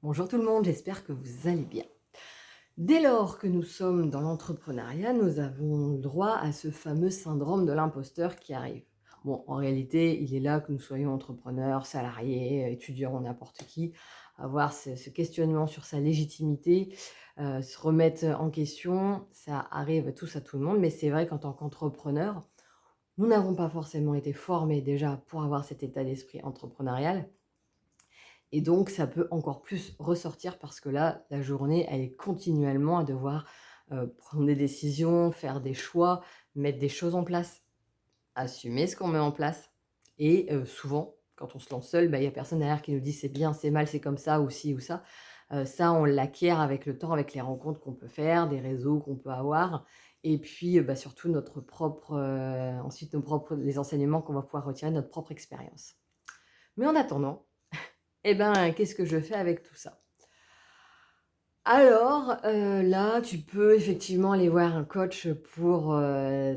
Bonjour tout le monde, j'espère que vous allez bien. Dès lors que nous sommes dans l'entrepreneuriat, nous avons le droit à ce fameux syndrome de l'imposteur qui arrive. Bon, en réalité, il est là que nous soyons entrepreneurs, salariés, étudiants ou n'importe qui, avoir ce questionnement sur sa légitimité, se remettre en question, ça arrive tous à tout le monde, mais c'est vrai qu'en tant qu'entrepreneur, nous n'avons pas forcément été formés déjà pour avoir cet état d'esprit entrepreneurial. Et donc, ça peut encore plus ressortir parce que là, la journée, elle est continuellement à devoir, prendre des décisions, faire des choix, mettre des choses en place, assumer ce qu'on met en place et souvent, quand on se lance seul, bah, il y a personne derrière qui nous dit: «C'est bien, c'est mal, c'est comme ça» ou ci ou ça. Ça, on l'acquiert avec le temps, avec les rencontres qu'on peut faire, des réseaux qu'on peut avoir et puis, bah, surtout notre propre, ensuite nos propres les enseignements qu'on va pouvoir retirer de notre propre expérience. Mais en attendant, eh ben, qu'est-ce que je fais avec tout ça? Alors, là, tu peux effectivement aller voir un coach pour,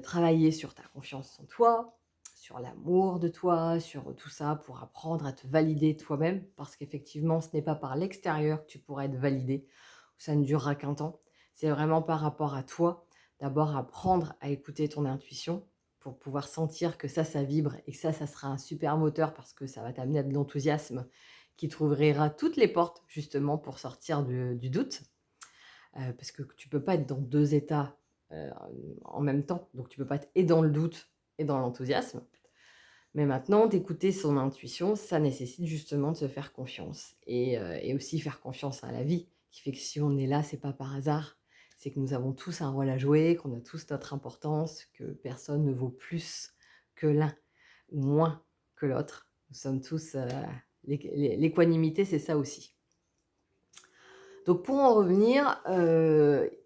travailler sur ta confiance en toi, sur l'amour de toi, sur tout ça, pour apprendre à te valider toi-même. Parce qu'effectivement, ce n'est pas par l'extérieur que tu pourras être validé, ça ne durera qu'un temps. C'est vraiment par rapport à toi. D'abord apprendre à écouter ton intuition pour pouvoir sentir que ça vibre et que ça sera un super moteur parce que ça va t'amener à de l'enthousiasme qui t'ouvrira toutes les portes justement pour sortir du doute. Parce que tu peux pas être dans 2 états, heu, en même temps. Donc tu peux pas être et dans le doute et dans l'enthousiasme. Mais maintenant, d'écouter son intuition, ça nécessite justement de se faire confiance et aussi faire confiance à la vie, qui fait que si on est là, c'est pas par hasard. C'est que nous avons tous un rôle à jouer, qu'on a tous notre importance, que personne ne vaut plus que l'un ou moins que l'autre. Nous sommes tous, l'équanimité, c'est ça aussi. Donc pour en revenir,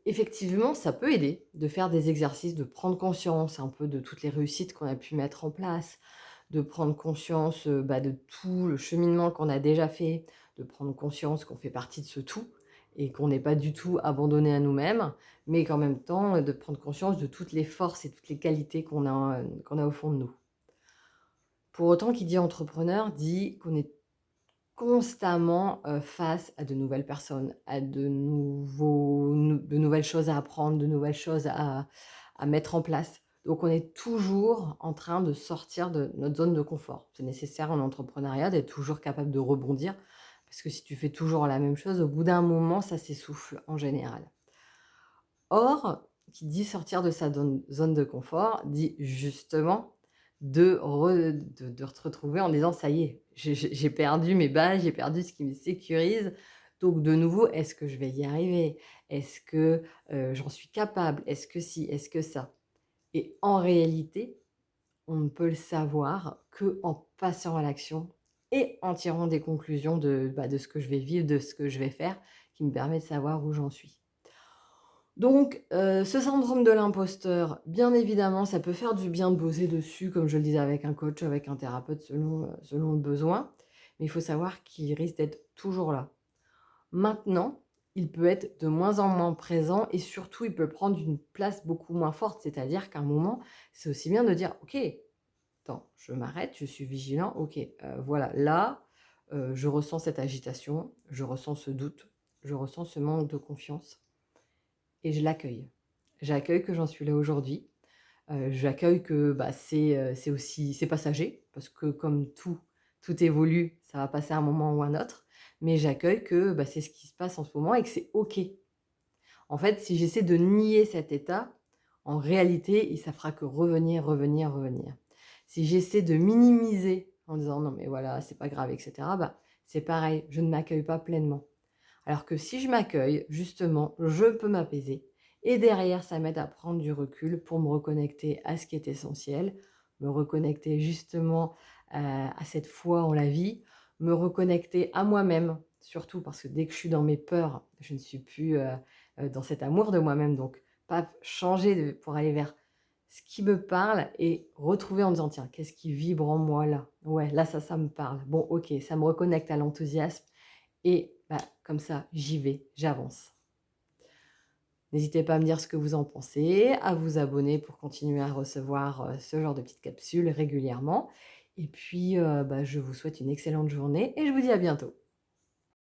effectivement, ça peut aider de faire des exercices, de prendre conscience un peu de toutes les réussites qu'on a pu mettre en place, de prendre conscience, bah, de tout le cheminement qu'on a déjà fait, de prendre conscience qu'on fait partie de ce tout et qu'on n'est pas du tout abandonné à nous-mêmes, mais qu'en même temps, de prendre conscience de toutes les forces et toutes les qualités qu'on a au fond de nous. Pour autant, qui dit entrepreneur dit qu'on est constamment, face à de nouvelles personnes, à de nouvelles choses à apprendre, de nouvelles choses à mettre en place. Donc on est toujours en train de sortir de notre zone de confort. C'est nécessaire en entrepreneuriat d'être toujours capable de rebondir, parce que si tu fais toujours la même chose, au bout d'un moment, ça s'essouffle en général. Or, qui dit sortir de sa zone de confort, dit justement de te retrouver en disant: «Ça y est, j'ai perdu mes bases, j'ai perdu ce qui me sécurise, donc de nouveau, est-ce que je vais y arriver? Est-ce que, j'en suis capable? Est-ce que si? Est-ce que ça?» Et en réalité, on ne peut le savoir qu'en passant à l'action et en tirant des conclusions de ce que je vais vivre, de ce que je vais faire, qui me permet de savoir où j'en suis. Donc, ce syndrome de l'imposteur, bien évidemment, ça peut faire du bien de bosser dessus, comme je le disais avec un coach, avec un thérapeute selon le besoin, mais il faut savoir qu'il risque d'être toujours là. Maintenant, il peut être de moins en moins présent et surtout, il peut prendre une place beaucoup moins forte. C'est-à-dire qu'à un moment, c'est aussi bien de dire: «OK, attends, je m'arrête, je suis vigilant, OK, voilà, là, je ressens cette agitation, je ressens ce doute, je ressens ce manque de confiance». Et je l'accueille. J'accueille que j'en suis là aujourd'hui, j'accueille que, bah, c'est aussi c'est passager parce que comme tout évolue, ça va passer à un moment ou un autre, mais j'accueille que, bah, c'est ce qui se passe en ce moment et que c'est OK. En fait, si j'essaie de nier cet état, en réalité, ça fera que revenir, revenir, revenir. Si j'essaie de minimiser en disant: «Non mais voilà, c'est pas grave» et cetera, bah, c'est pareil, je ne m'accueille pas pleinement. Alors que si je m'accueille, justement, je peux m'apaiser et derrière, ça m'aide à prendre du recul pour me reconnecter à ce qui est essentiel, me reconnecter justement, à cette foi en la vie, me reconnecter à moi-même, surtout parce que dès que je suis dans mes peurs, je ne suis plus, dans cet amour de moi-même donc paf, changer de pour aller vers ce qui me parle et retrouver en disant: «Tiens, qu'est-ce qui vibre en moi là? Ouais, là ça me parle. Bon OK, ça me reconnecte à l'enthousiasme et bah, comme ça, j'y vais, j'avance. N'hésitez pas à me dire ce que vous en pensez, à vous abonner pour continuer à recevoir, ce genre de petites capsules régulièrement et puis, bah, je vous souhaite une excellente journée et je vous dis à bientôt.